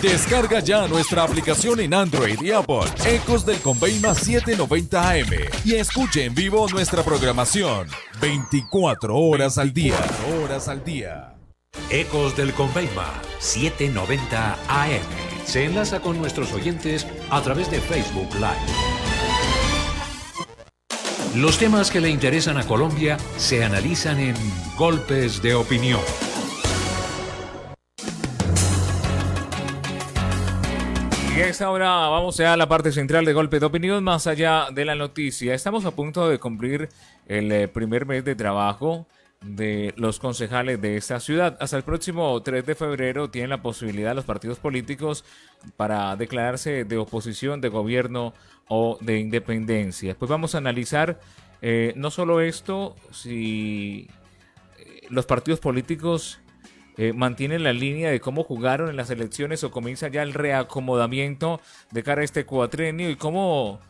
Descarga ya nuestra aplicación en Android y Apple, Ecos del Conveima 790 AM, y escuche en vivo nuestra programación 24 horas al día. Ecos del Conveima 790 AM. Se enlaza con nuestros oyentes a través de Facebook Live. Los temas que le interesan a Colombia se analizan en Golpes de Opinión. Y a esta hora vamos ya a la parte central de Golpe de Opinión, más allá de la noticia. Estamos a punto de cumplir el primer mes de trabajo de los concejales de esta ciudad. Hasta el próximo 3 de febrero tienen la posibilidad los partidos políticos para declararse de oposición, de gobierno o de independencia. Pues vamos a analizar no solo esto, si los partidos políticos mantienen la línea de cómo jugaron en las elecciones o comienza ya el reacomodamiento de cara a este cuatrienio y cómo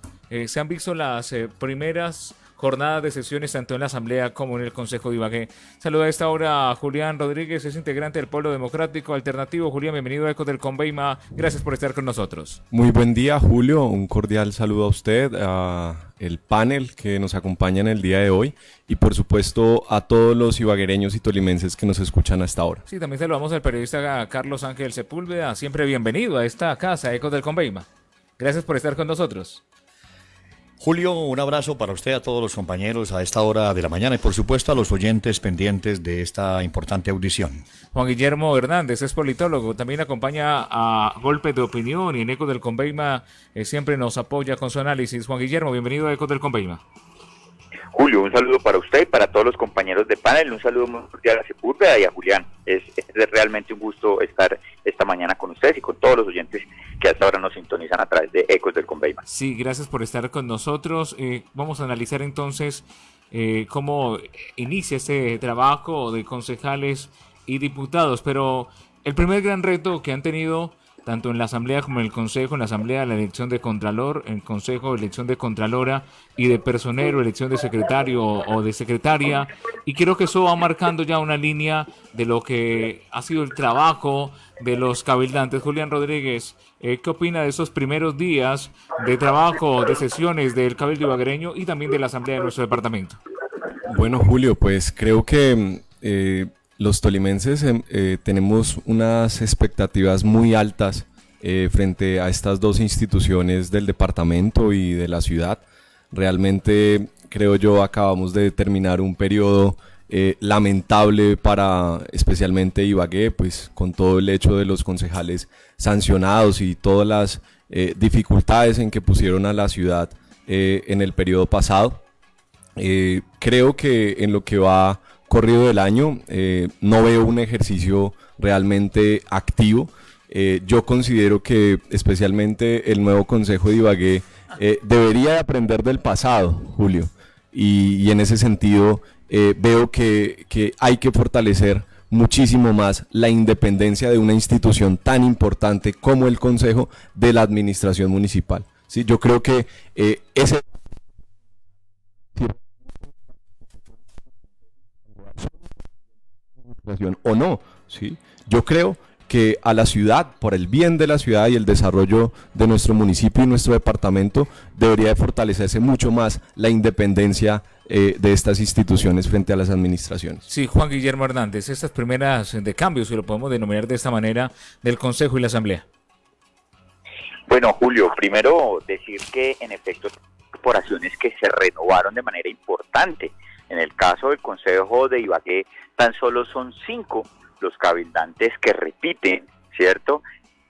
se han visto las primeras jornadas de sesiones tanto en la Asamblea como en el Consejo de Ibagué. Saluda a esta hora a Julián Rodríguez, es integrante del Polo Democrático Alternativo. Julián, bienvenido a Ecos del Conveima, gracias por estar con nosotros. Muy buen día, Julio, un cordial saludo a usted, a el panel que nos acompaña en el día de hoy y por supuesto a todos los ibaguereños y tolimenses que nos escuchan hasta ahora. Sí, también saludamos al periodista Carlos Ángel Sepúlveda, siempre bienvenido a esta casa, Ecos del Conveima. Gracias por estar con nosotros. Julio, un abrazo para usted, a todos los compañeros a esta hora de la mañana y por supuesto a los oyentes pendientes de esta importante audición. Juan Guillermo Hernández es politólogo, también acompaña a Golpes de Opinión y en Ecos del Conveima siempre nos apoya con su análisis. Juan Guillermo, bienvenido a Ecos del Conveima. Julio, un saludo para usted y para todos los compañeros de panel, un saludo muy cordial a Sepúlveda y a Julián. Es realmente un gusto estar esta mañana con ustedes y con todos los oyentes que hasta ahora nos sintonizan a través de Ecos del Conveima. Sí, gracias por estar con nosotros. Vamos a analizar entonces cómo inicia este trabajo de concejales y diputados, pero el primer gran reto que han tenido tanto en la Asamblea como en el Consejo, en la Asamblea la elección de Contralor, en el Consejo elección de Contralora y de personero, elección de secretario o de secretaria, y creo que eso va marcando ya una línea de lo que ha sido el trabajo de los cabildantes. Julián Rodríguez, ¿qué opina de esos primeros días de trabajo, de sesiones del Cabildo ibaguereño y también de la Asamblea de nuestro departamento? Bueno, Julio, pues creo que los tolimenses tenemos unas expectativas muy altas frente a estas dos instituciones del departamento y de la ciudad. Realmente, creo yo, acabamos de terminar un periodo lamentable para especialmente Ibagué, pues con todo el hecho de los concejales sancionados y todas las dificultades en que pusieron a la ciudad en el periodo pasado. Creo que en lo que va corrido del año no veo un ejercicio realmente activo. Yo considero que especialmente el nuevo Consejo de Ibagué debería aprender del pasado, Julio, y en ese sentido veo que hay que fortalecer muchísimo más la independencia de una institución tan importante como el Consejo de la Administración Municipal. ¿Sí? Yo creo que ese o no, ¿sí? Yo creo que a la ciudad, por el bien de la ciudad y el desarrollo de nuestro municipio y nuestro departamento, debería de fortalecerse mucho más la independencia de estas instituciones frente a las administraciones. Sí, Juan Guillermo Hernández, estas primeras de cambio, si lo podemos denominar de esta manera, del Consejo y la Asamblea. Bueno, Julio, primero decir que en efecto corporaciones que se renovaron de manera importante. En el caso del Consejo de Ibagué, tan solo son 5 los cabildantes que repiten, ¿cierto?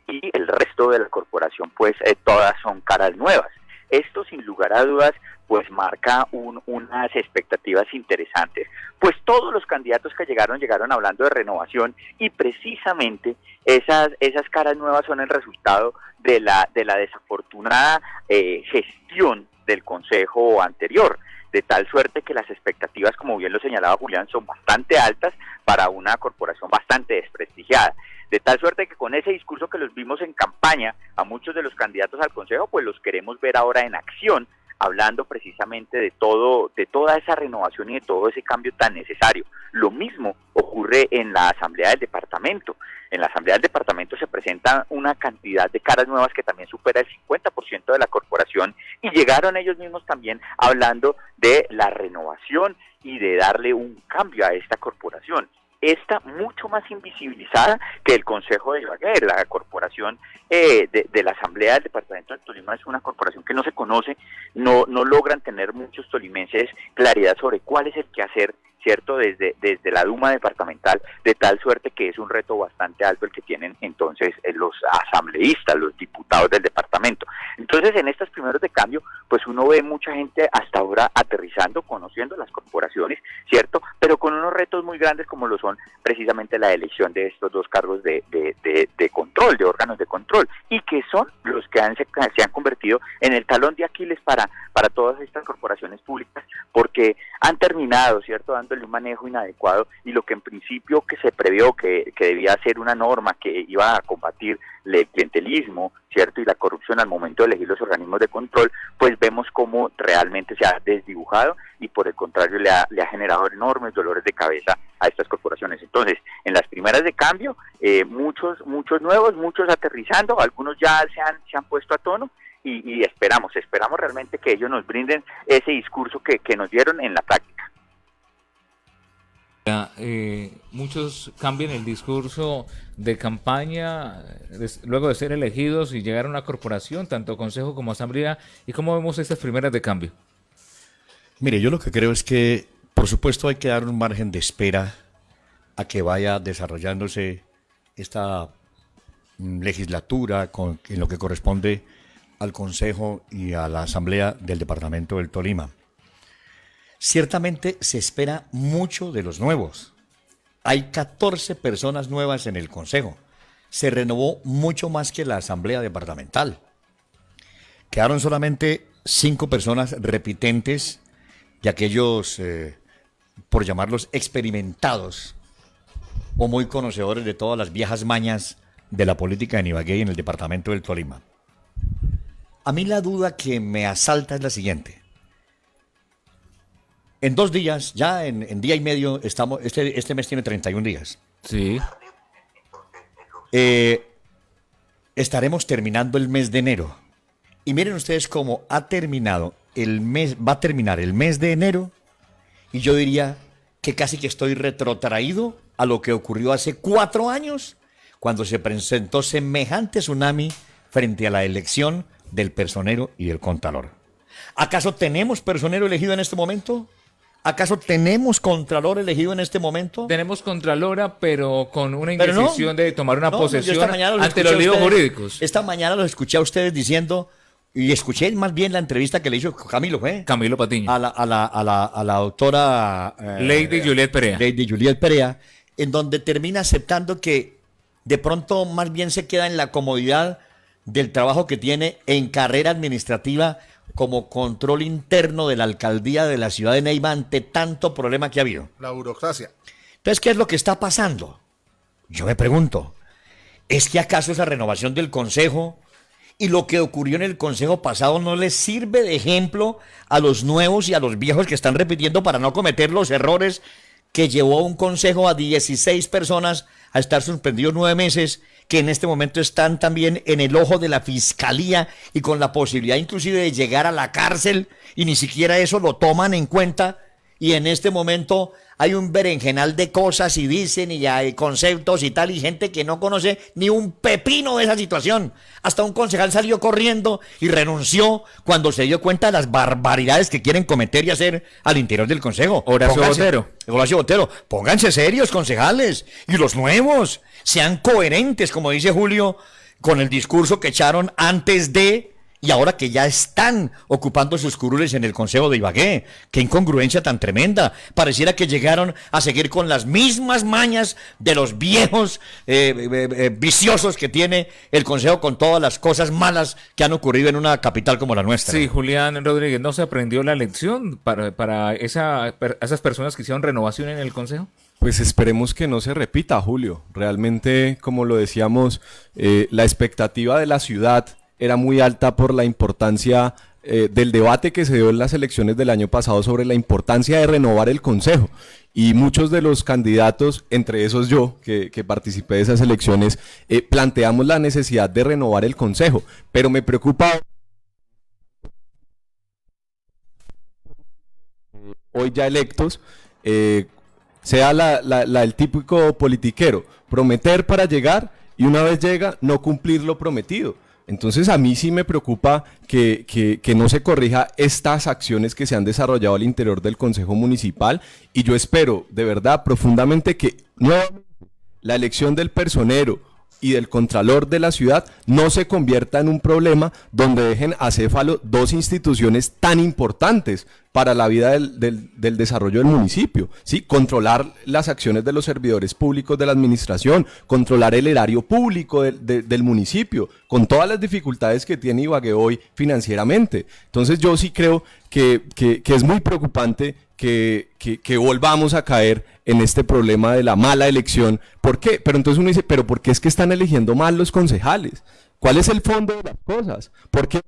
Y el resto de la corporación, pues todas son caras nuevas. Esto, sin lugar a dudas, pues marca unas expectativas interesantes. Pues todos los candidatos que llegaron hablando de renovación y precisamente esas caras nuevas son el resultado de la desafortunada gestión del Consejo anterior. De tal suerte que las expectativas, como bien lo señalaba Julián, son bastante altas para una corporación bastante desprestigiada. De tal suerte que con ese discurso que los vimos en campaña, a muchos de los candidatos al Consejo, pues los queremos ver ahora en acción hablando precisamente de toda esa renovación y de todo ese cambio tan necesario. Lo mismo ocurre en la Asamblea del Departamento. En la Asamblea del Departamento se presenta una cantidad de caras nuevas que también supera el 50% de la corporación, y llegaron ellos mismos también hablando de la renovación y de darle un cambio a esta corporación. Esta mucho más invisibilizada que el Consejo de Ibagué. La corporación de la Asamblea del Departamento del Tolima es una corporación que no se conoce, no logran tener muchos tolimenses claridad sobre cuál es el quehacer, ¿cierto?, desde la Duma departamental, de tal suerte que es un reto bastante alto el que tienen entonces los asambleístas, los diputados del departamento. Entonces, en estos primeros de cambio, pues uno ve mucha gente hasta ahora aterrizando, conociendo las corporaciones, ¿cierto?, pero con unos retos muy grandes como lo son precisamente la elección de estos dos cargos de control, de órganos de control, y que son los que se han convertido en el talón de Aquiles para todas estas corporaciones públicas, porque han terminado, ¿cierto?, dándole un manejo inadecuado, y lo que en principio que se previó que debía ser una norma que iba a combatir el clientelismo, ¿cierto?, y la corrupción al momento de elegir los organismos de control, pues vemos cómo realmente se ha desdibujado y por el contrario le ha generado enormes dolores de cabeza a estas corporaciones. Entonces, en las primeras de cambio, muchos nuevos, muchos aterrizando, algunos ya se han puesto a tono, y esperamos realmente que ellos nos brinden ese discurso que nos dieron en la práctica. Muchos cambian el discurso de campaña luego de ser elegidos y llegar a una corporación, tanto consejo como asamblea. ¿Y cómo vemos estas primeras de cambio? Mire, yo lo que creo es que, por supuesto, hay que dar un margen de espera a que vaya desarrollándose esta legislatura en lo que corresponde al Consejo y a la Asamblea del Departamento del Tolima. Ciertamente se espera mucho de los nuevos. Hay 14 personas nuevas en el Consejo. Se renovó mucho más que la Asamblea Departamental. Quedaron solamente 5 personas repitentes de aquellos, por llamarlos experimentados o muy conocedores de todas las viejas mañas de la política en Ibagué y en el Departamento del Tolima. A mí la duda que me asalta es la siguiente. En 2 días, ya en día y medio, este mes tiene 31 días. Sí. Estaremos terminando el mes de enero. Y miren ustedes cómo va a terminar el mes de enero, y yo diría que casi que estoy retrotraído a lo que ocurrió hace 4 años, cuando se presentó semejante tsunami frente a la elección del personero y del contralor. ¿Acaso tenemos personero elegido en este momento? ¿Acaso tenemos contralor elegido en este momento? Tenemos contralora, pero con una indecisión de tomar una posesión ante los líos líos jurídicos. Esta mañana los escuché a ustedes diciendo, y escuché más bien la entrevista que le hizo Camilo Patiño. A la doctora Lady Juliet Perea. Lady Juliet Perea, en donde termina aceptando que de pronto más bien se queda en la comodidad del trabajo que tiene en carrera administrativa como control interno de la alcaldía de la ciudad de Neiva ante tanto problema que ha habido. La burocracia. Entonces, ¿qué es lo que está pasando? Yo me pregunto, ¿es que acaso esa renovación del Consejo y lo que ocurrió en el Consejo pasado no les sirve de ejemplo a los nuevos y a los viejos que están repitiendo para no cometer los errores que llevó a un Consejo a 16 personas a estar suspendidos 9 meses, que en este momento están también en el ojo de la Fiscalía y con la posibilidad inclusive de llegar a la cárcel, y ni siquiera eso lo toman en cuenta? Y en este momento hay un berenjenal de cosas y dicen y hay conceptos y tal, y gente que no conoce ni un pepino de esa situación. Hasta un concejal salió corriendo y renunció cuando se dio cuenta de las barbaridades que quieren cometer y hacer al interior del Consejo. Horacio Botero, pónganse serios, concejales, y los nuevos, sean coherentes, como dice Julio, con el discurso que echaron antes de y ahora que ya están ocupando sus curules en el Consejo de Ibagué. Qué incongruencia tan tremenda. Pareciera que llegaron a seguir con las mismas mañas de los viejos viciosos que tiene el Consejo, con todas las cosas malas que han ocurrido en una capital como la nuestra. Sí, Julián Rodríguez, ¿no se aprendió la lección para esas personas que hicieron renovación en el Consejo? Pues esperemos que no se repita, Julio. Realmente, como lo decíamos, la expectativa de la ciudad era muy alta por la importancia del debate que se dio en las elecciones del año pasado sobre la importancia de renovar el Consejo. Y muchos de los candidatos, entre esos yo, que participé de esas elecciones, planteamos la necesidad de renovar el Consejo. Pero me preocupa hoy ya electos, sea el típico politiquero, prometer para llegar y una vez llega no cumplir lo prometido. Entonces a mí sí me preocupa que no se corrija estas acciones que se han desarrollado al interior del Consejo Municipal, y yo espero de verdad profundamente que nuevamente la elección del personero y del contralor de la ciudad no se convierta en un problema donde dejen acéfalo dos instituciones tan importantes para la vida del desarrollo del municipio, ¿sí? Controlar las acciones de los servidores públicos de la administración, controlar el erario público del municipio, con todas las dificultades que tiene Ibagué hoy financieramente. Entonces yo sí creo que es muy preocupante que volvamos a caer en este problema de la mala elección. ¿Por qué? Pero entonces uno dice, ¿pero por qué es que están eligiendo mal los concejales? ¿Cuál es el fondo de las cosas? ¿Por qué?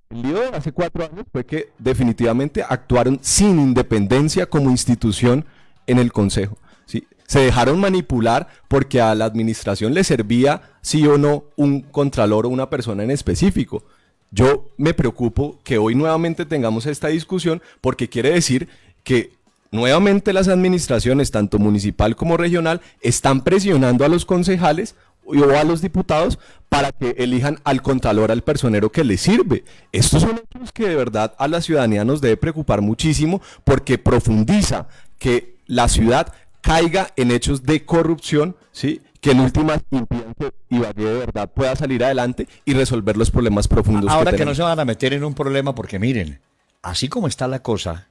El lío de hace 4 años fue que definitivamente actuaron sin independencia como institución en el Consejo, ¿sí? Se dejaron manipular porque a la administración le servía sí o no un contralor o una persona en específico. Yo me preocupo que hoy nuevamente tengamos esta discusión, porque quiere decir que nuevamente las administraciones, tanto municipal como regional, están presionando a los concejales o a los diputados para que elijan al contralor, al personero que les sirve. Estos son hechos que de verdad a la ciudadanía nos debe preocupar muchísimo, porque profundiza que la ciudad caiga en hechos de corrupción, ¿sí?, que en últimas impidan que Ibagué de verdad pueda salir adelante y resolver los problemas profundos. Ahora que no se van a meter en un problema, porque miren, así como está la cosa,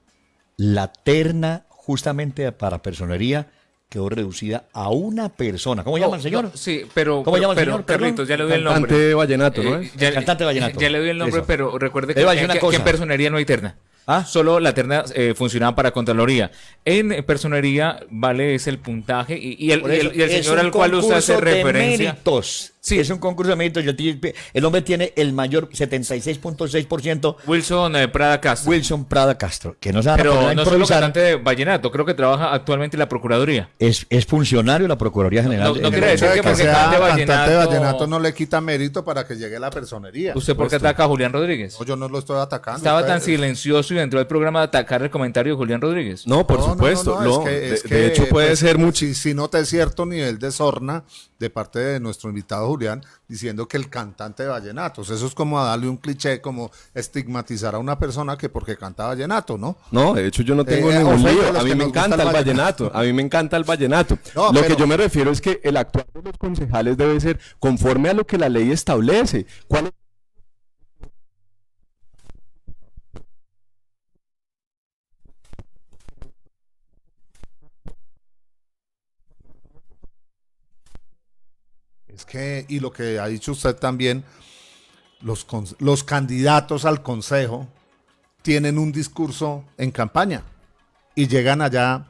la terna justamente para personería quedó reducida a una persona. ¿Cómo llama el señor? Sí, pero... ¿Cómo llama el señor? Carlitos, ya le doy el nombre. Cantante vallenato, ¿no es? Cantante vallenato. Ya le doy el nombre, Eso. pero recuerde que en personería no hay terna. ¿Ah? Solo la terna funcionaba para Contraloría. En personería vale es el puntaje y el señor al cual usted hace referencia. Méritos. Sí, es un concurso de méritos. El hombre tiene el mayor 76.6%. Wilson Prada Castro. Wilson Prada Castro, que no se van a Pero poner a no solo improvisar. cantante de vallenato, creo que trabaja actualmente en la Procuraduría. Es funcionario de la Procuraduría General. No quiere decir que porque sea cante cantante de vallenato vallenato no le quita mérito para que llegue la personería. ¿Usted por qué ataca a Julián Rodríguez? No, yo no lo estoy atacando. Estaba tan Ustedes- silencioso y entró al programa de atacar el comentario de Julián Rodríguez. No, por supuesto, no. De hecho puede ser mucho. Si nota cierto nivel de sorna de parte de nuestro invitado Julián, diciendo que el cantante de vallenatos, eso es como darle un cliché, como estigmatizar a una persona que porque canta vallenato, ¿no? No, de hecho yo no tengo ningún ofende lío. a los A mí que me nos gusta encanta el el vallenato. vallenato. A mí me encanta el vallenato. No, Lo pero- que yo me refiero es que el actuar de los concejales debe ser conforme a lo que la ley establece. ¿Cuál es? Es que, y lo que ha dicho usted también, los candidatos al consejo tienen un discurso en campaña y llegan allá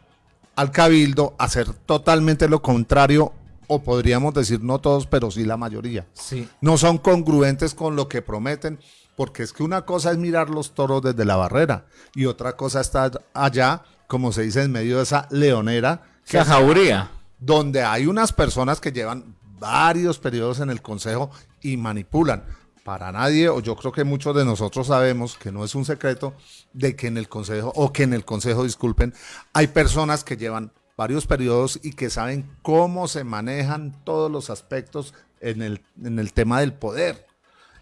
al cabildo a hacer totalmente lo contrario, o podríamos decir no todos, pero sí la mayoría. Sí. No son congruentes con lo que prometen, porque es que una cosa es mirar los toros desde la barrera y otra cosa está allá, como se dice, en medio de esa leonera, que Esa jauría. donde hay unas personas que llevan varios periodos en el consejo y manipulan. Para nadie, o yo creo que muchos de nosotros sabemos que no es un secreto, de que en el consejo, disculpen, hay personas que llevan varios periodos y que saben cómo se manejan todos los aspectos en el tema del poder,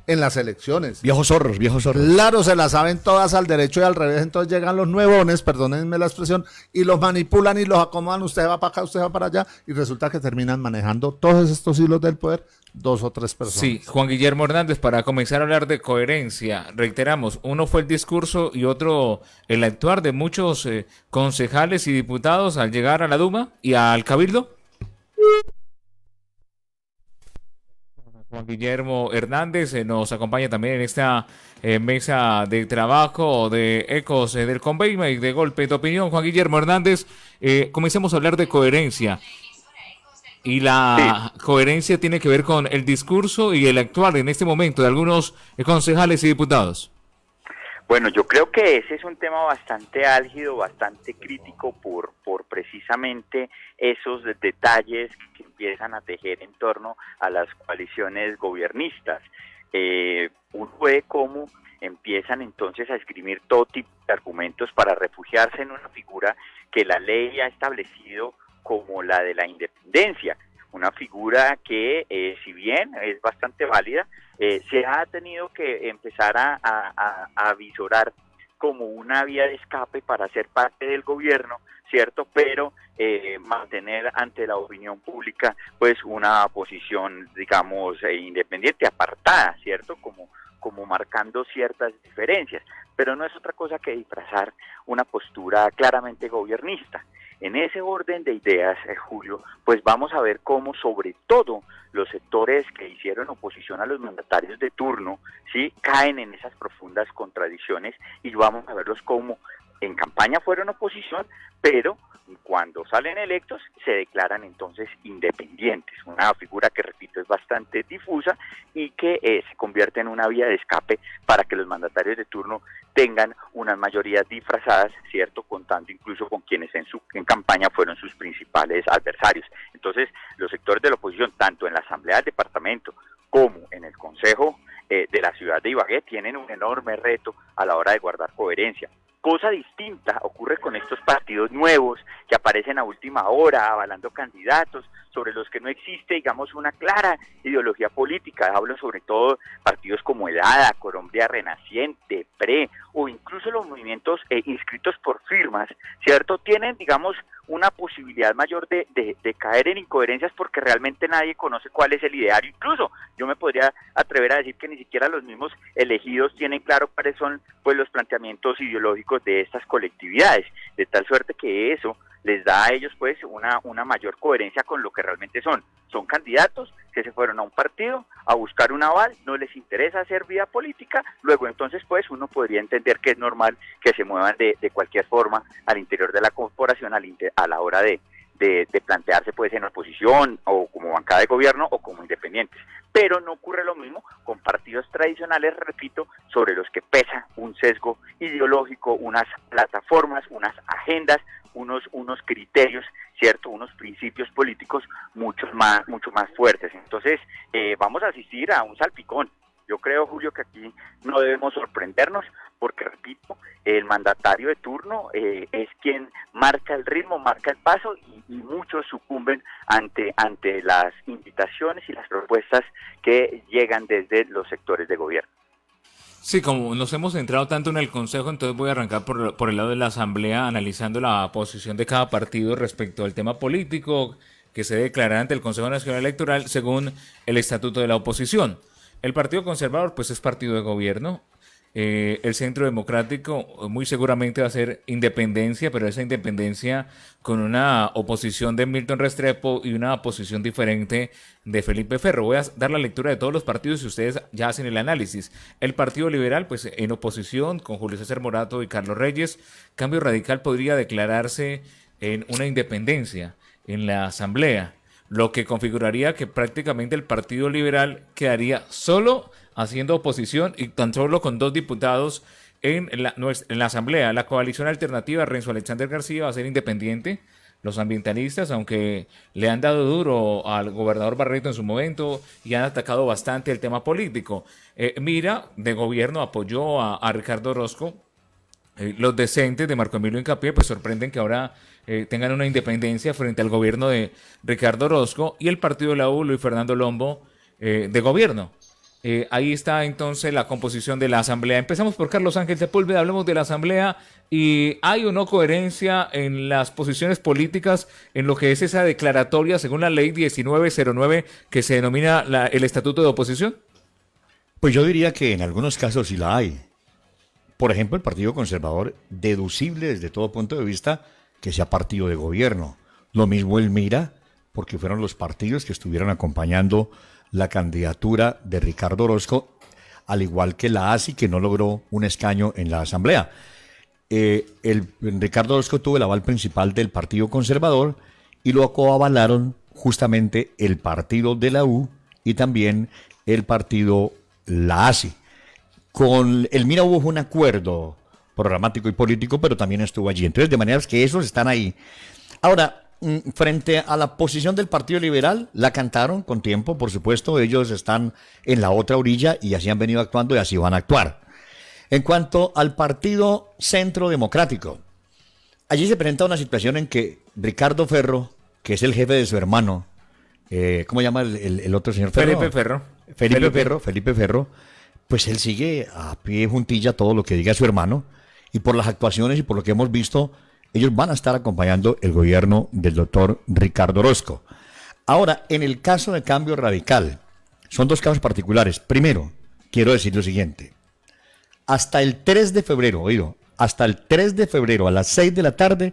en las elecciones. Viejos zorros, viejos zorros. Claro, se las saben todas al derecho y al revés, entonces llegan los nuevones, perdónenme la expresión, y los manipulan y los acomodan, usted va para acá, usted va para allá, y resulta que terminan manejando todos estos hilos del poder, 2 o 3 personas. Sí, Juan Guillermo Hernández, para comenzar a hablar de coherencia, reiteramos, uno fue el discurso y otro el actuar de muchos concejales y diputados al llegar a la Duma y al Cabildo. Juan Guillermo Hernández nos acompaña también en esta mesa de trabajo de Ecos del Conveima y de Golpe de Opinión. Juan Guillermo Hernández, comencemos a hablar de coherencia. Y la coherencia tiene que ver con el discurso y el actuar en este momento de algunos concejales y diputados. Bueno, yo creo que ese es un tema bastante álgido, bastante crítico por precisamente esos detalles que empiezan a tejer en torno a las coaliciones gobiernistas. Uno ve cómo empiezan entonces a esgrimir todo tipo de argumentos para refugiarse en una figura que la ley ha establecido como la de la independencia, una figura que si bien es bastante válida, se ha tenido que empezar a visorar como una vía de escape para ser parte del gobierno, ¿cierto? Pero mantener ante la opinión pública pues una posición, digamos, independiente, apartada, ¿cierto? Como marcando ciertas diferencias, pero no es otra cosa que disfrazar una postura claramente gobernista. En ese orden de ideas, Julio, pues vamos a ver cómo sobre todo los sectores que hicieron oposición a los mandatarios de turno, sí, caen en esas profundas contradicciones y vamos a verlos cómo en campaña fueron oposición, pero cuando salen electos se declaran entonces independientes, una figura que repito es bastante difusa y que se convierte en una vía de escape para que los mandatarios de turno tengan unas mayorías disfrazadas, cierto, contando incluso con quienes en campaña fueron sus principales adversarios. Entonces los sectores de la oposición, tanto en la Asamblea del Departamento como en el Consejo de la ciudad de Ibagué, tienen un enorme reto a la hora de guardar coherencia. Cosa distinta ocurre con estos partidos nuevos que aparecen a última hora avalando candidatos sobre los que no existe, digamos, una clara ideología política. Hablo sobre todo partidos como el ADA, Colombia Renaciente, PRE o incluso los movimientos inscritos por firmas, ¿cierto? Tienen, digamos, una posibilidad mayor de caer en incoherencias porque realmente nadie conoce cuál es el ideario. Incluso yo me podría atrever a decir que ni siquiera los mismos elegidos tienen claro cuáles son pues los planteamientos ideológicos de estas colectividades, de tal suerte que eso les da a ellos pues una mayor coherencia con lo que realmente son. Son candidatos que se fueron a un partido a buscar un aval, no les interesa hacer vida política, luego entonces pues uno podría entender que es normal que se muevan de cualquier forma al interior de la corporación a la hora de plantearse pues en oposición o como bancada de gobierno o como independientes. Pero no ocurre lo mismo con partidos tradicionales, repito, sobre los que pesa un sesgo ideológico, unas plataformas, unas agendas, unos criterios, ¿cierto? Unos principios políticos mucho más fuertes. Entonces, vamos a asistir a un salpicón. Yo creo, Julio, que aquí no debemos sorprendernos porque, repito, el mandatario de turno es quien marca el ritmo, marca el paso y muchos sucumben ante las invitaciones y las propuestas que llegan desde los sectores de gobierno. Sí, como nos hemos centrado tanto en el Consejo, entonces voy a arrancar por el lado de la Asamblea, analizando la posición de cada partido respecto al tema político que se declarará ante el Consejo Nacional Electoral según el Estatuto de la Oposición. El Partido Conservador, pues es partido de gobierno. El Centro Democrático muy seguramente va a ser independencia, pero esa independencia con una oposición de Milton Restrepo y una posición diferente de Felipe Ferro. Voy a dar la lectura de todos los partidos y ustedes ya hacen el análisis. El Partido Liberal, pues en oposición con Julio César Morato y Carlos Reyes. Cambio Radical podría declararse en una independencia en la Asamblea, lo que configuraría que prácticamente el Partido Liberal quedaría solo haciendo oposición y tan solo con 2 diputados en la Asamblea. La coalición alternativa Renzo Alexander García va a ser independiente. Los ambientalistas, aunque le han dado duro al gobernador Barreto en su momento y han atacado bastante el tema político. Mira, de gobierno apoyó a Ricardo Orozco. Los decentes de Marco Emilio Hincapié pues sorprenden que ahora tengan una independencia frente al gobierno de Ricardo Orozco y el partido de la U, Luis Fernando Lombo, de gobierno. Ahí está entonces la composición de la Asamblea. Empezamos por Carlos Ángel Sepúlveda, hablemos de la Asamblea y hay o no coherencia en las posiciones políticas en lo que es esa declaratoria según la ley 1909 que se denomina el Estatuto de Oposición. Pues yo diría que en algunos casos sí la hay. Por ejemplo, el Partido Conservador, deducible desde todo punto de vista que sea partido de gobierno. Lo mismo el MIRA, porque fueron los partidos que estuvieron acompañando la candidatura de Ricardo Orozco, al igual que la ASI, que no logró un escaño en la Asamblea. Ricardo Orozco tuvo el aval principal del Partido Conservador y lo coavalaron justamente el partido de la U y también el partido la ASI. Con el Mira hubo un acuerdo programático y político, pero también estuvo allí. Entonces, de manera que esos están ahí. Ahora, frente a la posición del Partido Liberal, la cantaron con tiempo, por supuesto, ellos están en la otra orilla y así han venido actuando y así van a actuar. En cuanto al Partido Centro Democrático, allí se presenta una situación en que Ricardo Ferro, que es el jefe de su hermano, ¿cómo llama el otro señor Ferro? Felipe Ferro, pues él sigue a pie juntilla todo lo que diga su hermano, y por las actuaciones y por lo que hemos visto, ellos van a estar acompañando el gobierno del doctor Ricardo Orozco. Ahora, en el caso de Cambio Radical, son dos casos particulares. Primero, quiero decir lo siguiente. Hasta el 3 de febrero, hasta el 3 de febrero a las 6 de la tarde,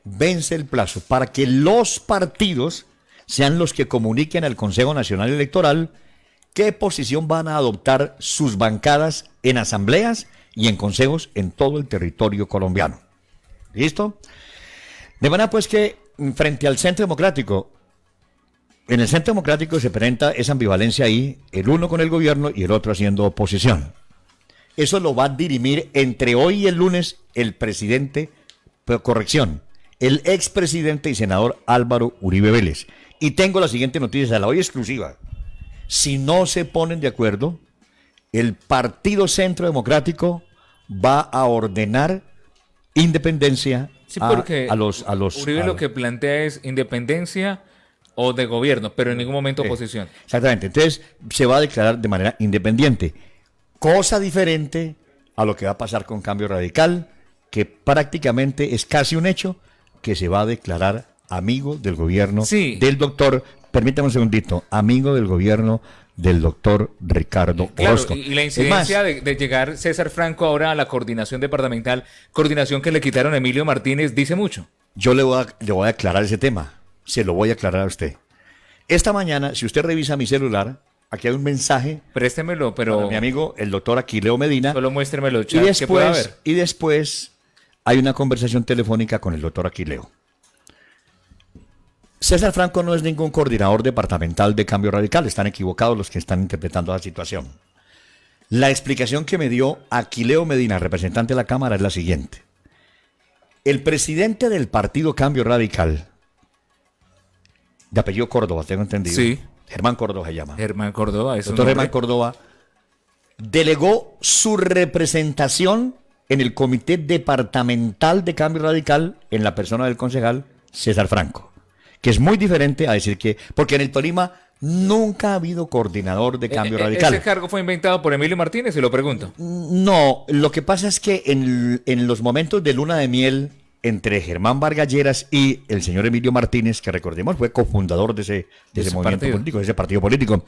vence el plazo para que los partidos sean los que comuniquen al Consejo Nacional Electoral qué posición van a adoptar sus bancadas en asambleas y en consejos en todo el territorio colombiano. ¿Listo? De manera pues que frente al Centro Democrático, en el Centro Democrático se presenta esa ambivalencia ahí, el uno con el gobierno y el otro haciendo oposición. Eso lo va a dirimir entre hoy y el lunes el presidente, el expresidente y senador Álvaro Uribe Vélez. Y tengo la siguiente noticia, se la doy exclusiva. Si no se ponen de acuerdo, el Partido Centro Democrático va a ordenar independencia porque a los Uribe lo que plantea es independencia o de gobierno, pero en ningún momento oposición. Exactamente, entonces se va a declarar de manera independiente, cosa diferente a lo que va a pasar con Cambio Radical, que prácticamente es casi un hecho que se va a declarar amigo del gobierno del doctor, permítame un segundito, amigo del gobierno del doctor Ricardo Orozco. Y la incidencia de llegar César Franco ahora a la coordinación departamental, coordinación que le quitaron a Emilio Martínez, dice mucho. Yo le voy a aclarar ese tema, se lo voy a aclarar a usted. Esta mañana, si usted revisa mi celular, aquí hay un mensaje. Préstemelo, pero para mi amigo, el doctor Aquileo Medina. Solo muéstremelo, chat, y después hay una conversación telefónica con el doctor Aquileo. César Franco no es ningún coordinador departamental de Cambio Radical, están equivocados los que están interpretando la situación. La explicación que me dio Aquileo Medina, representante de la Cámara, es la siguiente. El presidente del partido Cambio Radical, de apellido Córdoba, tengo entendido. Sí. Germán Córdoba se llama. Germán Córdoba, es un doctor Germán Córdoba delegó su representación en el comité departamental de Cambio Radical en la persona del concejal César Franco, que es muy diferente a decir que, porque en el Tolima nunca ha habido coordinador de Cambio Radical. ¿Ese cargo fue inventado por Emilio Martínez? Se lo pregunto. No, lo que pasa es que en los momentos de luna de miel entre Germán Vargas Lleras y el señor Emilio Martínez, que recordemos fue cofundador de ese movimiento político, de ese partido político,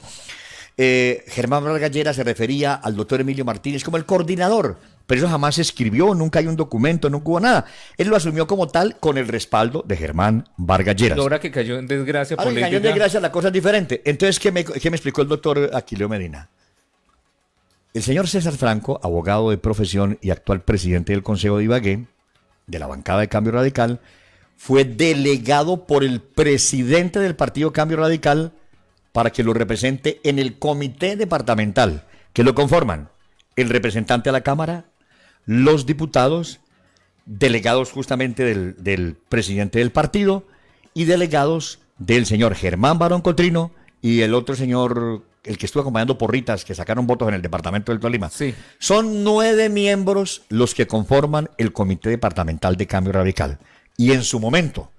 Germán Vargas Lleras se refería al doctor Emilio Martínez como el coordinador, pero eso jamás se escribió, nunca hay un documento, nunca hubo nada. Él lo asumió como tal con el respaldo de Germán Vargas Lleras. Ahora que cayó en desgracia política. Ahora que cayó en desgracia la cosa es diferente. Entonces, ¿qué me explicó el doctor Aquileo Medina? El señor César Franco, abogado de profesión y actual presidente del Consejo de Ibagué, de la bancada de Cambio Radical, fue delegado por el presidente del partido Cambio Radical para que lo represente en el comité departamental, que lo conforman el representante a la Cámara, los diputados, delegados justamente del presidente del partido y delegados del señor Germán Barón Cotrino y el otro señor, el que estuvo acompañando Porritas, que sacaron votos en el departamento del Tolima. Sí. Son 9 miembros los que conforman el comité departamental de Cambio Radical. Y en su momento,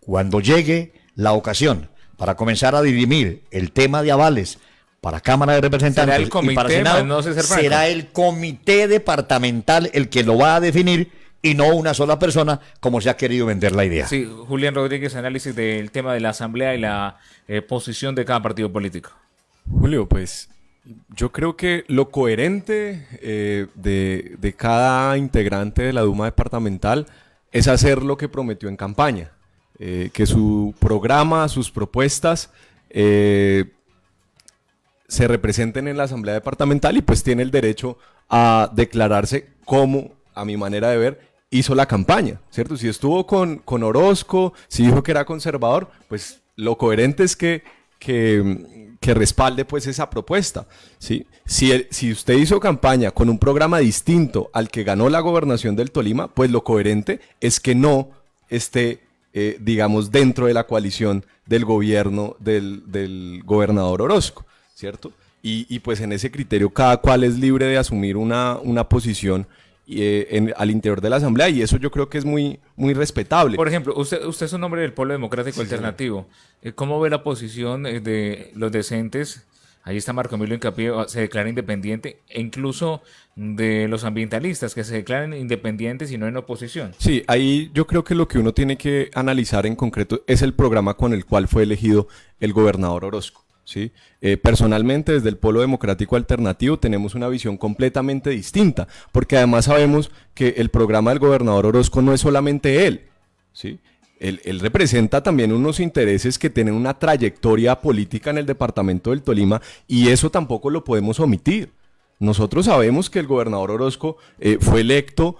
cuando llegue la ocasión para comenzar a dirimir el tema de avales para Cámara de Representantes y para Senado, será el comité departamental el que lo va a definir y no una sola persona como se ha querido vender la idea. Sí, Julián Rodríguez, análisis del tema de la asamblea y la posición de cada partido político. Julio, pues yo creo que lo coherente de cada integrante de la Duma departamental es hacer lo que prometió en campaña, que su programa, sus propuestas se representen en la asamblea departamental y pues tiene el derecho a declararse como, a mi manera de ver, hizo la campaña, ¿cierto? Si estuvo con Orozco, si dijo que era conservador, pues lo coherente es que respalde pues esa propuesta, ¿sí? Si usted hizo campaña con un programa distinto al que ganó la gobernación del Tolima, pues lo coherente es que no esté, digamos, dentro de la coalición del gobierno del gobernador Orozco, ¿cierto? Y pues en ese criterio cada cual es libre de asumir una posición al interior de la Asamblea, y eso yo creo que es muy, muy respetable. Por ejemplo, usted es un hombre del Polo Democrático Alternativo. ¿Cómo ve la posición de los decentes? Ahí está Marco Emilio Incapié, se declara independiente, e incluso de los ambientalistas que se declaran independientes y no en oposición. Sí, ahí yo creo que lo que uno tiene que analizar en concreto es el programa con el cual fue elegido el gobernador Orozco. ¿Sí? Personalmente, desde el Polo Democrático Alternativo tenemos una visión completamente distinta, porque además sabemos que el programa del gobernador Orozco no es solamente él, ¿sí? Él representa también unos intereses que tienen una trayectoria política en el departamento del Tolima, y eso tampoco lo podemos omitir. Nosotros sabemos que el gobernador Orozco fue electo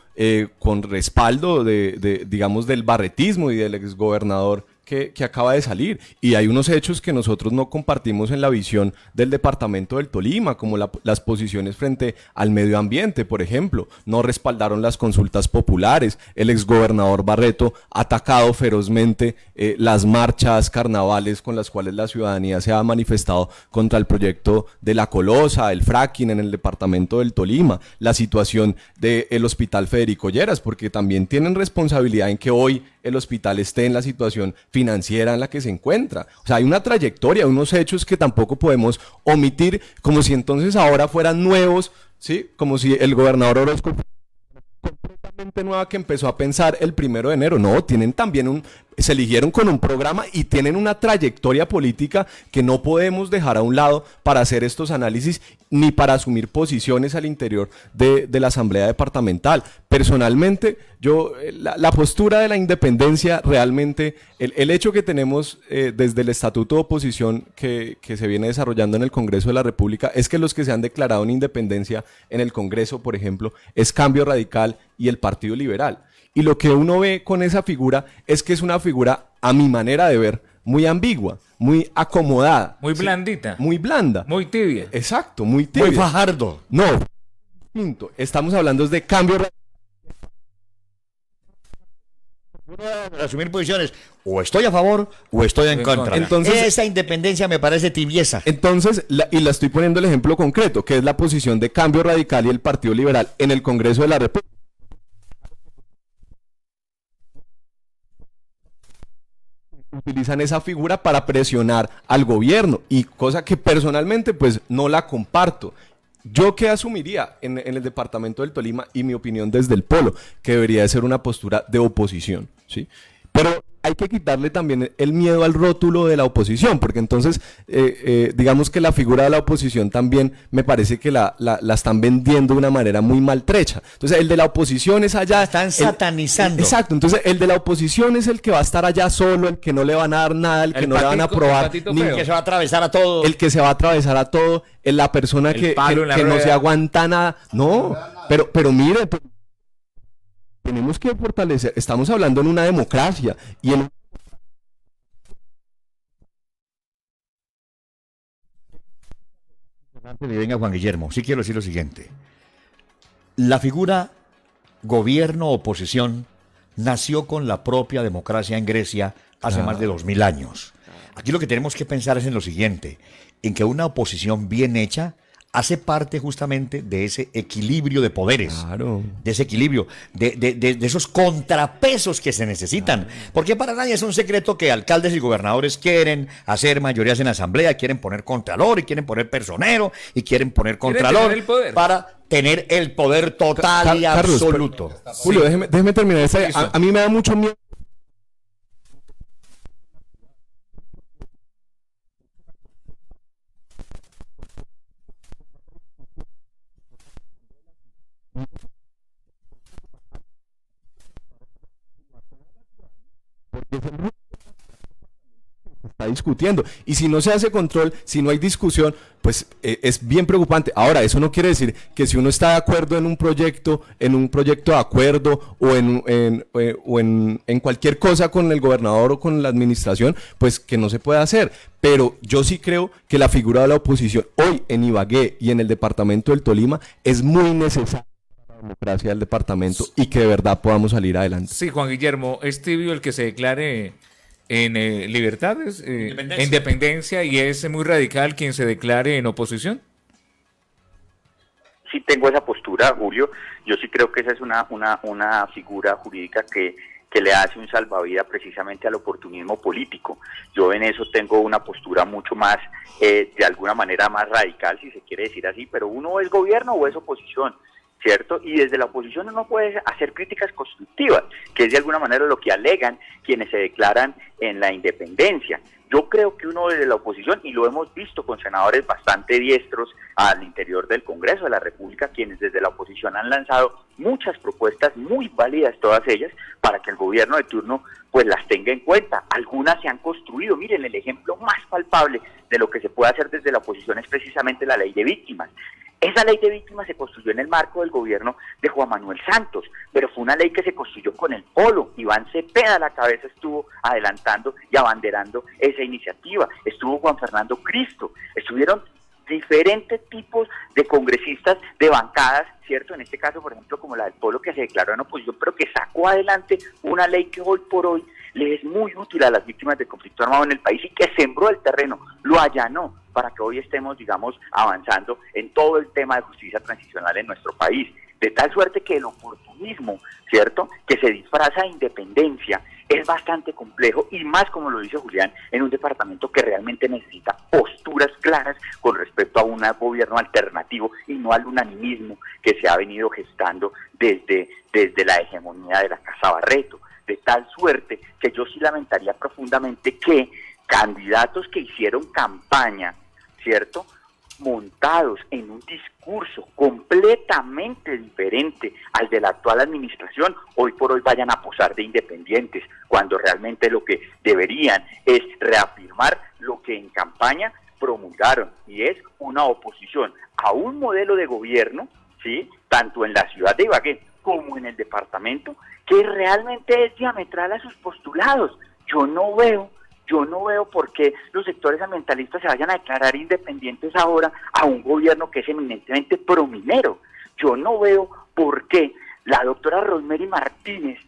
con respaldo digamos, del barretismo y del exgobernador que acaba de salir, y hay unos hechos que nosotros no compartimos en la visión del departamento del Tolima, como las posiciones frente al medio ambiente, por ejemplo. No respaldaron las consultas populares, el exgobernador Barreto ha atacado ferozmente las marchas carnavales con las cuales la ciudadanía se ha manifestado contra el proyecto de La Colosa, el fracking en el departamento del Tolima, la situación del Hospital Federico Lleras, porque también tienen responsabilidad en que hoy el hospital esté en la situación financiera en la que se encuentra. O sea, hay una trayectoria, unos hechos que tampoco podemos omitir, como si entonces ahora fueran nuevos, ¿sí? Como si el gobernador Orozco completamente nueva que empezó a pensar el 1 de enero. No, tienen también se eligieron con un programa y tienen una trayectoria política que no podemos dejar a un lado para hacer estos análisis ni para asumir posiciones al interior de la Asamblea Departamental. Personalmente, la postura de la independencia realmente, el hecho que tenemos desde el Estatuto de Oposición que se viene desarrollando en el Congreso de la República es que los que se han declarado en independencia en el Congreso, por ejemplo, es Cambio Radical y el Partido Liberal. Y lo que uno ve con esa figura es que es una figura, a mi manera de ver, muy ambigua, muy acomodada. Muy blandita. Muy blanda. Muy tibia. Exacto, muy tibia. Muy fajardo. No, distinto. Estamos hablando de Cambio Radical. Asumir posiciones, o estoy a favor o estoy en contra. Entonces, esa independencia me parece tibieza. Entonces, la estoy poniendo el ejemplo concreto, que es la posición de Cambio Radical y el Partido Liberal en el Congreso de la República. Utilizan esa figura para presionar al gobierno, y cosa que personalmente pues no la comparto. ¿Yo qué asumiría en el departamento del Tolima, y mi opinión desde el Polo? Que debería de ser una postura de oposición, ¿sí? Pero hay que quitarle también el miedo al rótulo de la oposición, porque entonces digamos que la figura de la oposición también me parece que la están vendiendo de una manera muy maltrecha. Entonces el de la oposición es allá. Están satanizando. Exacto, entonces el de la oposición es el que va a estar allá solo, el que no le van a dar nada, el que no le van a aprobar, ni el que se va a atravesar a todo. El que se va a atravesar a todo, la persona que no se aguanta nada. No, pero mire, tenemos que fortalecer, estamos hablando en una democracia y en Venga, Juan Guillermo, sí quiero decir lo siguiente. La figura gobierno-oposición nació con la propia democracia en Grecia hace más de 2000 años. Aquí lo que tenemos que pensar es en lo siguiente, en que una oposición bien hecha hace parte justamente de ese equilibrio de poderes, claro, de ese equilibrio, de esos contrapesos que se necesitan. Claro. Porque para nadie es un secreto que alcaldes y gobernadores quieren hacer mayorías en la asamblea, quieren poner contralor y quieren poner personero y quieren poner contralor para tener el poder total y Carlos, absoluto. Julio, déjeme terminar. A mí me da mucho miedo. Porque está discutiendo. Y si no se hace control, si no hay discusión, pues es bien preocupante. Ahora, eso no quiere decir que si uno está de acuerdo en un proyecto de acuerdo o en cualquier cosa con el gobernador o con la administración, pues que no se pueda hacer. Pero yo sí creo que la figura de la oposición hoy en Ibagué y en el departamento del Tolima es muy necesaria para la democracia del departamento y que de verdad podamos salir adelante. Sí, Juan Guillermo, es tibio el que se declare en libertades, independencia, y es muy radical quien se declare en oposición. Sí tengo esa postura, Julio. Yo sí creo que esa es una figura jurídica que le hace un salvavidas precisamente al oportunismo político. Yo en eso tengo una postura mucho más, de alguna manera más radical, si se quiere decir así, pero uno es gobierno o es oposición, ¿cierto? Y desde la oposición uno puede hacer críticas constructivas, que es de alguna manera lo que alegan quienes se declaran en la independencia. Yo creo que uno desde la oposición, y lo hemos visto con senadores bastante diestros al interior del Congreso de la República, quienes desde la oposición han lanzado muchas propuestas muy válidas, todas ellas, para que el gobierno de turno pues las tenga en cuenta. Algunas se han construido. Miren, el ejemplo más palpable de lo que se puede hacer desde la oposición es precisamente la ley de víctimas. Esa ley de víctimas se construyó en el marco del gobierno de Juan Manuel Santos, pero fue una ley que se construyó con el polo. Iván Cepeda a la cabeza estuvo adelantando y abanderando esa iniciativa. Estuvo Juan Fernando Cristo, estuvieron diferentes tipos de congresistas de bancadas, ¿cierto? En este caso, por ejemplo, como la del polo, que se declaró en oposición, pero que sacó adelante una ley que hoy por hoy le es muy útil a las víctimas del conflicto armado en el país y que sembró el terreno, lo allanó para que hoy estemos, digamos, avanzando en todo el tema de justicia transicional en nuestro país. De tal suerte que el oportunismo, ¿cierto?, que se disfraza de independencia, es bastante complejo, y más, como lo dice Julián, en un departamento que realmente necesita posturas claras con respecto a un gobierno alternativo y no al unanimismo que se ha venido gestando desde la hegemonía de la Casa Barreto. De tal suerte que yo sí lamentaría profundamente que candidatos que hicieron campaña, ¿cierto?, montados en un discurso completamente diferente al de la actual administración, hoy por hoy vayan a posar de independientes, cuando realmente lo que deberían es reafirmar lo que en campaña promulgaron, y es una oposición a un modelo de gobierno, ¿sí?, tanto en la ciudad de Ibagué como en el departamento, que realmente es diametral a sus postulados. Yo no veo por qué los sectores ambientalistas se vayan a declarar independientes ahora a un gobierno que es eminentemente prominero. Yo no veo por qué la doctora Rosemary Martínez,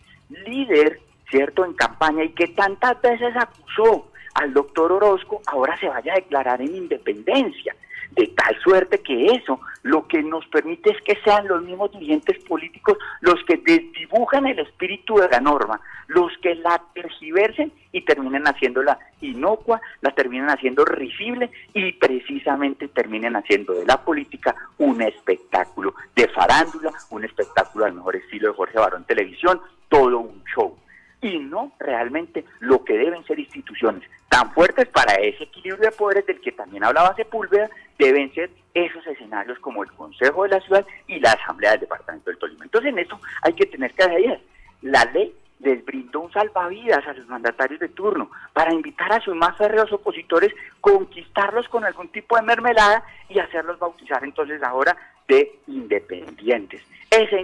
líder, ¿cierto?, en campaña, y que tantas veces acusó al doctor Orozco, ahora se vaya a declarar en independencia. De tal suerte que eso lo que nos permite es que sean los mismos dirigentes políticos los que desdibujan el espíritu de la norma, los que la tergiversen y terminen haciéndola inocua, la terminen haciendo risible y precisamente terminen haciendo de la política un espectáculo de farándula, un espectáculo al mejor estilo de Jorge Barón Televisión, todo un show. Y no realmente lo que deben ser instituciones tan fuertes para ese equilibrio de poderes del que también hablaba Sepúlveda, deben ser esos escenarios como el Consejo de la Ciudad y la Asamblea del Departamento del Tolima. Entonces en eso hay que tener claridad. La ley les brindó un salvavidas a los mandatarios de turno para invitar a sus más férreos opositores, conquistarlos con algún tipo de mermelada y hacerlos bautizar entonces ahora de independientes. Ese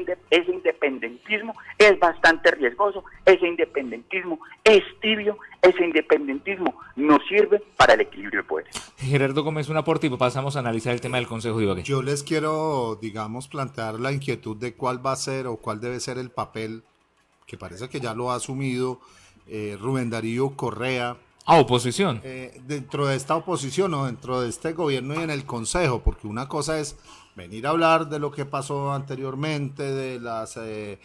independentismo es bastante riesgoso, ese independentismo es tibio, ese independentismo no sirve para el equilibrio de poderes. Gerardo Gómez, un aporte y pasamos a analizar el tema del Consejo de Ibagué. Yo les quiero, digamos, plantear la inquietud de cuál va a ser o cuál debe ser el papel, que parece que ya lo ha asumido Rubén Darío Correa. Oposición. Dentro de esta oposición o dentro de este gobierno y en el Consejo, porque una cosa es venir a hablar de lo que pasó anteriormente, de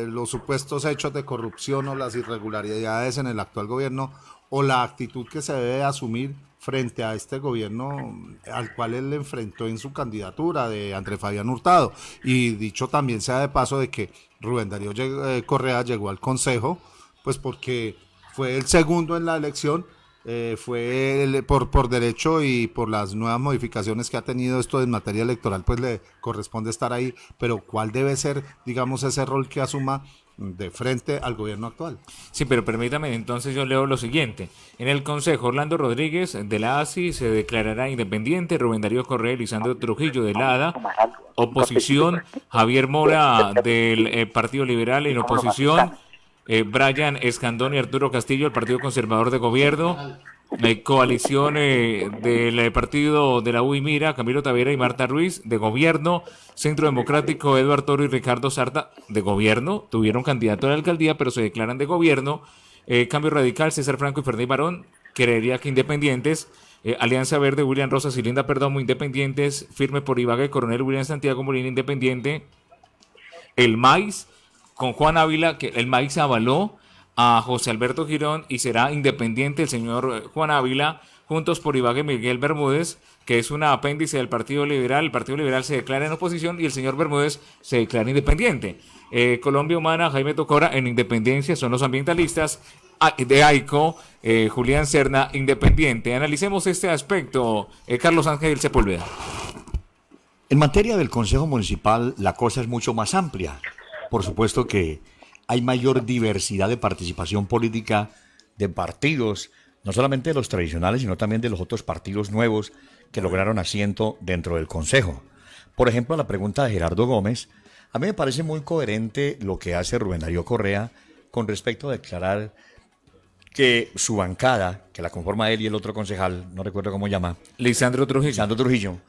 los supuestos hechos de corrupción o las irregularidades en el actual gobierno, o la actitud que se debe asumir frente a este gobierno al cual él le enfrentó en su candidatura de Andrés Fabián Hurtado. Y dicho también sea de paso de que Rubén Darío Correa llegó al Consejo, pues porque fue el segundo en la elección, fue por derecho y por las nuevas modificaciones que ha tenido esto en materia electoral, pues le corresponde estar ahí, pero cuál debe ser, digamos, ese rol que asuma de frente al gobierno actual. Sí, pero permítame, entonces yo leo lo siguiente. En el Consejo, Orlando Rodríguez de la ASI se declarará independiente, Rubén Darío Correa y Lisandro Trujillo de la ADA, oposición, Javier Mora del Partido Liberal en oposición, Brian Escandón y Arturo Castillo, el Partido Conservador de Gobierno, coalición del partido de la UI Mira, Camilo Tavera y Marta Ruiz, de Gobierno, Centro Democrático, Eduardo Toro y Ricardo Sarta, de Gobierno, tuvieron candidato a la alcaldía, pero se declaran de Gobierno, Cambio Radical, César Franco y Fernández Barón, creería que independientes, Alianza Verde, William Rosas y Linda Perdomo, independientes, Firme por Ibagué, Coronel William Santiago Molina, independiente, el MAIS, con Juan Ávila, que el MAIS avaló a José Alberto Girón y será independiente el señor Juan Ávila, Juntos por Ibagué, Miguel Bermúdez, que es una apéndice del Partido Liberal. El Partido Liberal se declara en oposición y el señor Bermúdez se declara independiente. Colombia Humana, Jaime Tocora en independencia, son los ambientalistas. De AICO, Julián Serna, independiente. Analicemos este aspecto, Carlos Ángel Sepúlveda. En materia del Consejo Municipal, la cosa es mucho más amplia. Por supuesto que hay mayor diversidad de participación política de partidos, no solamente de los tradicionales, sino también de los otros partidos nuevos que lograron asiento dentro del Consejo. Por ejemplo, a la pregunta de Gerardo Gómez, a mí me parece muy coherente lo que hace Rubén Darío Correa con respecto a declarar que su bancada, que la conforma él y el otro concejal, no recuerdo cómo llama, Lisandro Trujillo,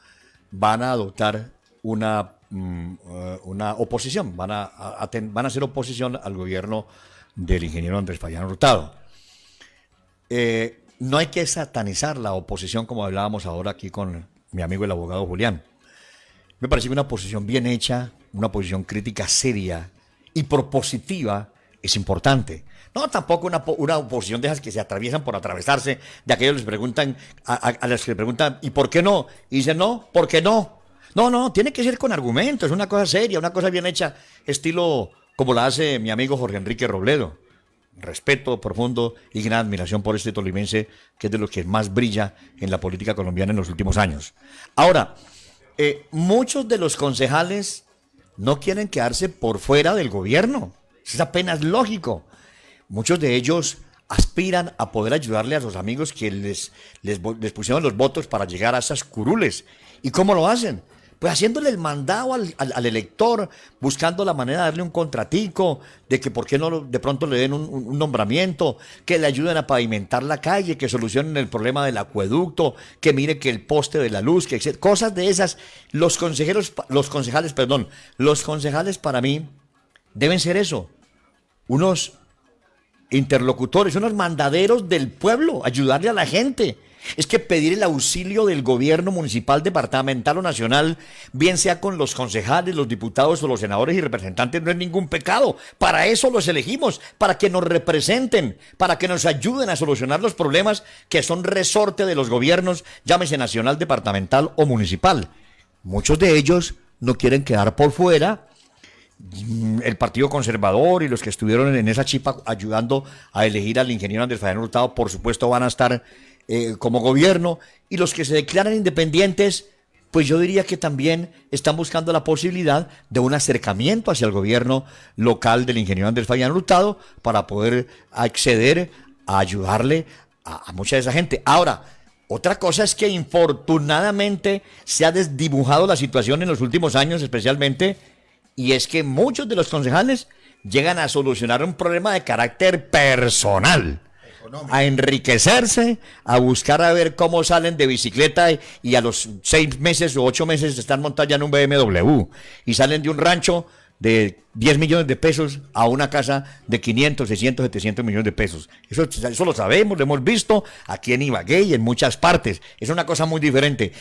van a adoptar una oposición, van a hacer oposición al gobierno del ingeniero Andrés Fabián Hurtado. No hay que satanizar la oposición como hablábamos ahora aquí con mi amigo el abogado Julián. Me parece que una oposición bien hecha, una oposición crítica seria y propositiva es importante. No, tampoco una oposición de esas que se atraviesan por atravesarse, de aquellos les preguntan, a los que le preguntan, ¿y por qué no? Y dicen, no, ¿por qué no? No, tiene que ser con argumentos, una cosa seria, una cosa bien hecha, estilo como la hace mi amigo Jorge Enrique Robledo. Respeto profundo y gran admiración por este tolimense, que es de los que más brilla en la política colombiana en los últimos años. Ahora, muchos de los concejales no quieren quedarse por fuera del gobierno. Es apenas lógico. Muchos de ellos aspiran a poder ayudarle a sus amigos que les pusieron los votos para llegar a esas curules. ¿Y cómo lo hacen? Pues haciéndole el mandado al elector, buscando la manera de darle un contratico, de que por qué no de pronto le den un nombramiento, que le ayuden a pavimentar la calle, que solucionen el problema del acueducto, que mire que el poste de la luz, que etc. Cosas de esas. Los concejales para mí deben ser eso, unos interlocutores, unos mandaderos del pueblo, ayudarle a la gente. Es que pedir el auxilio del gobierno municipal, departamental o nacional, bien sea con los concejales, los diputados o los senadores y representantes, no es ningún pecado. Para eso los elegimos, para que nos representen, para que nos ayuden a solucionar los problemas que son resorte de los gobiernos, llámese nacional, departamental o municipal. Muchos de ellos no quieren quedar por fuera. El Partido Conservador y los que estuvieron en esa chipa ayudando a elegir al ingeniero Andrés Fabián Hurtado, por supuesto, van a estar como gobierno, y los que se declaran independientes, pues yo diría que también están buscando la posibilidad de un acercamiento hacia el gobierno local del ingeniero Andrés Fabián Hurtado para poder acceder a ayudarle a mucha de esa gente. Ahora, otra cosa es que infortunadamente se ha desdibujado la situación en los últimos años especialmente, y es que muchos de los concejales llegan a solucionar un problema de carácter personal, a enriquecerse, a buscar a ver cómo salen de bicicleta y a los 6 meses o 8 meses están montados ya en un BMW y salen de un rancho de 10 millones de pesos a una casa de 500, 600, 700 millones de pesos. Eso lo sabemos, lo hemos visto aquí en Ibagué y en muchas partes. Es una cosa muy diferente.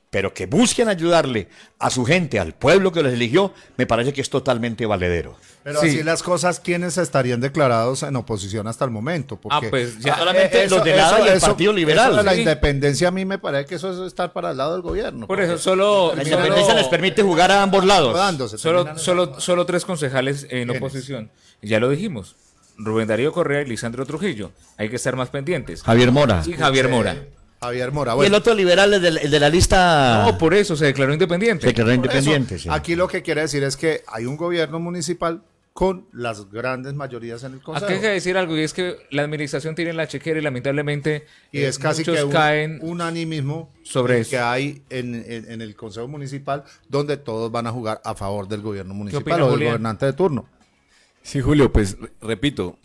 Pero que busquen ayudarle a su gente, al pueblo que los eligió, me parece que es totalmente valedero. Pero Sí. así las cosas, ¿quiénes estarían declarados en oposición hasta el momento? Porque pues ya. Solamente los de la y el Partido Liberal. Eso de la Sí. independencia a mí me parece que eso es estar para el lado del gobierno. Por eso, solo La independencia les permite jugar a ambos lados. Dándose, solo 3 concejales en oposición. Ya lo dijimos. Rubén Darío Correa y Lisandro Trujillo. Hay que estar más pendientes. Javier Mora. Y Javier Mora. Javier Mora. Y el Bueno, otro liberal, el de la lista, No, por eso se declaró independiente. se declaró por independiente. eso, Sí. aquí lo que quiere decir es que hay un gobierno municipal con las grandes mayorías en el Aquí Consejo. hay que decir algo, y es que la administración tiene la chequera y lamentablemente Y es casi muchos que caen un animismo sobre que eso. hay en el Consejo Municipal, donde todos van a jugar a favor del gobierno municipal opina, o del Julián? gobernante de turno. Sí, Julio, pues repito,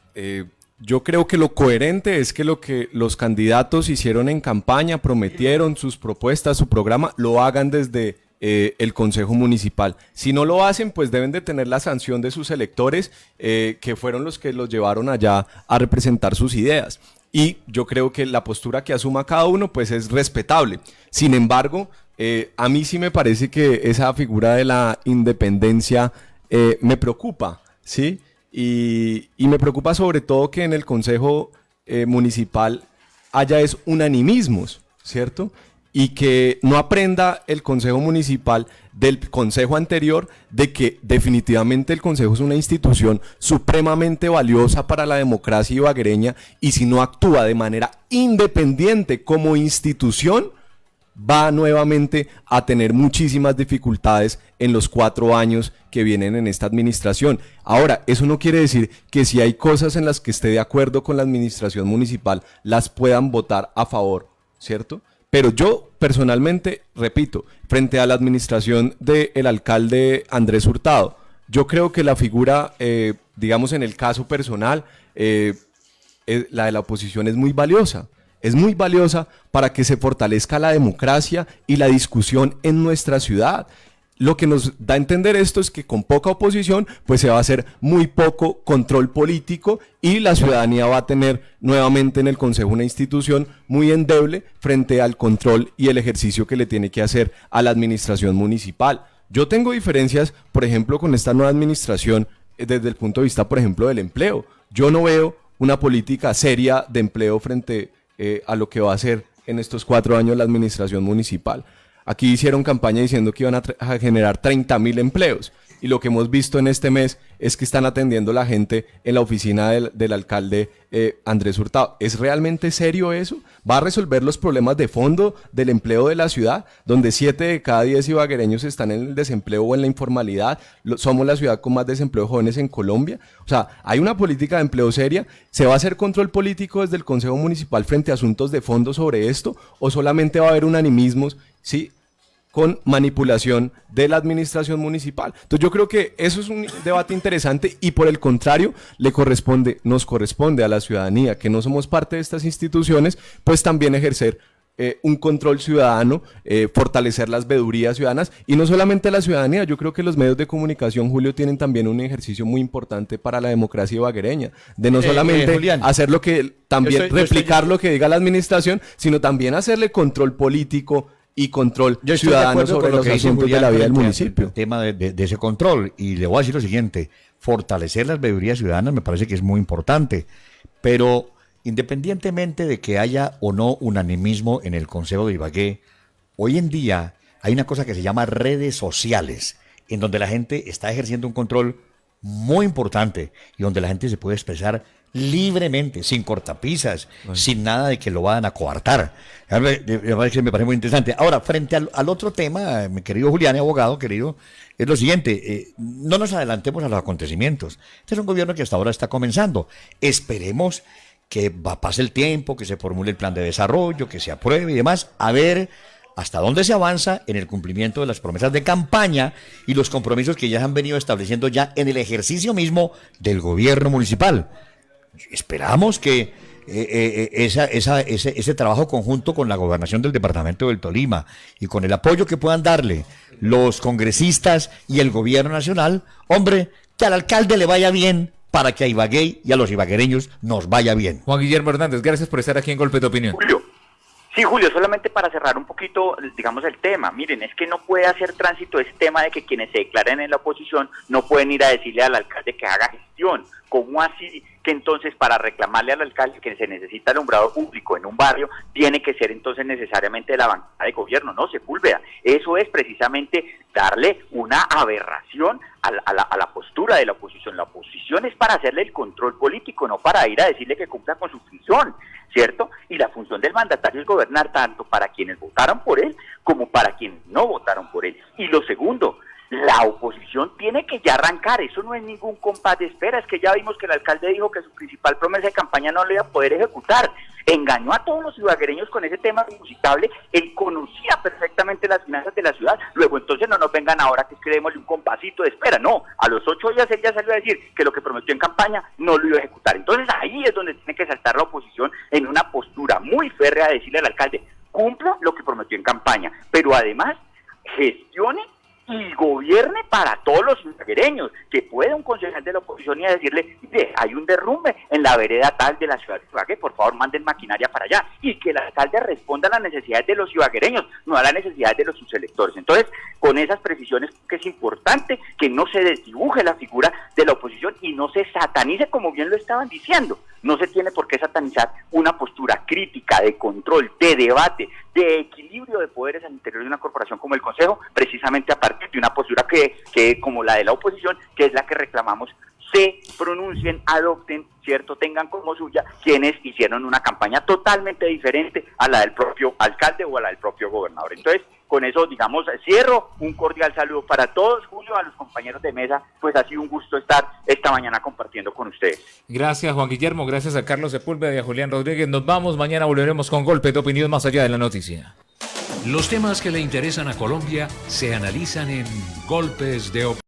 yo creo que lo coherente es que lo que los candidatos hicieron en campaña, prometieron sus propuestas, su programa, lo hagan desde el Consejo Municipal. Si no lo hacen, pues deben de tener la sanción de sus electores, que fueron los que los llevaron allá a representar sus ideas. Y yo creo que la postura que asuma cada uno, pues es respetable. Sin embargo, a mí sí me parece que esa figura de la independencia me preocupa, ¿sí? Y me preocupa sobre todo que en el Consejo Municipal haya unanimismos, ¿cierto? Y que no aprenda el Consejo Municipal del Consejo anterior de que definitivamente el Consejo es una institución supremamente valiosa para la democracia ibaguereña, y si no actúa de manera independiente como institución, va nuevamente a tener muchísimas dificultades en los 4 años que vienen en esta administración. Ahora, eso no quiere decir que si hay cosas en las que esté de acuerdo con la administración municipal, las puedan votar a favor, ¿cierto? Pero yo personalmente, repito, frente a la administración del alcalde Andrés Hurtado, yo creo que la figura, digamos en el caso personal, la de la oposición es muy valiosa. Es muy valiosa para que se fortalezca la democracia y la discusión en nuestra ciudad. Lo que nos da a entender esto es que con poca oposición, pues se va a hacer muy poco control político, y la ciudadanía va a tener nuevamente en el Consejo una institución muy endeble frente al control y el ejercicio que le tiene que hacer a la administración municipal. Yo tengo diferencias, por ejemplo, con esta nueva administración desde el punto de vista, por ejemplo, del empleo. Yo no veo una política seria de empleo frente a lo que va a hacer en estos 4 años la administración municipal. Aquí hicieron campaña diciendo que iban a generar 30.000 empleos, y lo que hemos visto en este mes es que están atendiendo a la gente en la oficina del alcalde Andrés Hurtado. ¿Es realmente serio eso? ¿Va a resolver los problemas de fondo del empleo de la ciudad, donde 7 de cada 10 ibaguereños están en el desempleo o en la informalidad? Somos la ciudad con más desempleo de jóvenes en Colombia. O sea, hay una política de empleo seria. ¿Se va a hacer control político desde el Consejo Municipal frente a asuntos de fondo sobre esto, o solamente va a haber unanimismos, sí, con manipulación de la administración municipal? Entonces yo creo que eso es un debate interesante, y por el contrario nos corresponde a la ciudadanía, que no somos parte de estas instituciones, pues también ejercer un control ciudadano, fortalecer las veedurías ciudadanas, y no solamente la ciudadanía. Yo creo que los medios de comunicación, Julio, tienen también un ejercicio muy importante para la democracia ibaguereña, de no solamente Julián, hacer lo que, también replicar lo que diga la administración, sino también hacerle control político y control Yo estoy de ciudadano acuerdo sobre con lo los que dice asuntos de Julián la vida del frente al municipio. tema de ese control, y le voy a decir lo siguiente: fortalecer las veedurías ciudadanas me parece que es muy importante, pero independientemente de que haya o no unanimismo en el Consejo de Ibagué, hoy en día hay una cosa que se llama redes sociales, en donde la gente está ejerciendo un control muy importante, y donde la gente se puede expresar libremente, sin cortapisas, sin nada de que lo vayan a coartar. Me parece muy interesante. Ahora, frente al otro tema, mi querido Julián, abogado querido, es lo siguiente: no nos adelantemos a los acontecimientos. Este es un gobierno que hasta ahora está comenzando. Esperemos que pase el tiempo, que se formule el plan de desarrollo, que se apruebe y demás, a ver hasta dónde se avanza en el cumplimiento de las promesas de campaña y los compromisos que ya se han venido estableciendo ya en el ejercicio mismo del gobierno municipal. Esperamos que ese trabajo conjunto con la gobernación del departamento del Tolima, y con el apoyo que puedan darle los congresistas y el gobierno nacional, hombre, que al alcalde le vaya bien, para que a Ibagué y a los ibaguereños nos vaya bien. Juan Guillermo Hernández, gracias por estar aquí en Golpe de Opinión. Julio. Sí, Julio, solamente para cerrar un poquito, digamos, el tema. Miren, es que no puede hacer tránsito ese tema de que quienes se declaren en la oposición no pueden ir a decirle al alcalde que haga gestión. ¿Cómo así que entonces para reclamarle al alcalde que se necesita alumbrado público en un barrio tiene que ser entonces necesariamente de la bancada de gobierno? No, Sepúlveda. Eso es precisamente darle una aberración a la postura de la oposición. La oposición es para hacerle el control político, no para ir a decirle que cumpla con su función, ¿cierto? Y la función del mandatario es gobernar tanto para quienes votaron por él como para quienes no votaron por él. Y lo segundo, la oposición oposición tiene que ya arrancar, eso no es ningún compás de espera, es que ya vimos que el alcalde dijo que su principal promesa de campaña no le iba a poder ejecutar, engañó a todos los ibaguereños con ese tema inusitable, él conocía perfectamente las finanzas de la ciudad, luego entonces no nos vengan ahora que es que démosle un compasito de espera, no, a los 8 días él ya salió a decir que lo que prometió en campaña no lo iba a ejecutar, entonces ahí es donde tiene que saltar la oposición en una postura muy férrea de decirle al alcalde, cumpla lo que prometió en campaña, pero además gestione y gobierne para todos los ibaguereños, que pueda un concejal de la oposición y a decirle, mire, hay un derrumbe en la vereda tal de la ciudad de Ibagué, por favor manden maquinaria para allá, y que el alcalde responda a las necesidades de los ibaguereños, no a las necesidades de sus electores. Entonces, con esas precisiones, que es importante que no se desdibuje la figura de la oposición y no se satanice, como bien lo estaban diciendo. No se tiene por qué satanizar una postura crítica, de control, de debate, de equilibrio de poderes al interior de una corporación como el Consejo, precisamente a partir de una postura que como la de la oposición, que es la que reclamamos, se pronuncien, adopten, ¿cierto? Tengan como suya quienes hicieron una campaña totalmente diferente a la del propio alcalde o a la del propio gobernador. Entonces, con eso, digamos, cierro. Un cordial saludo para todos, Julio, a los compañeros de mesa. Pues ha sido un gusto estar esta mañana compartiendo con ustedes. Gracias, Juan Guillermo. Gracias a Carlos Sepúlveda y a Julián Rodríguez. Nos vamos. Mañana volveremos con Golpe de Opinión más allá de la noticia. Los temas que le interesan a Colombia se analizan en Golpes de Opinión.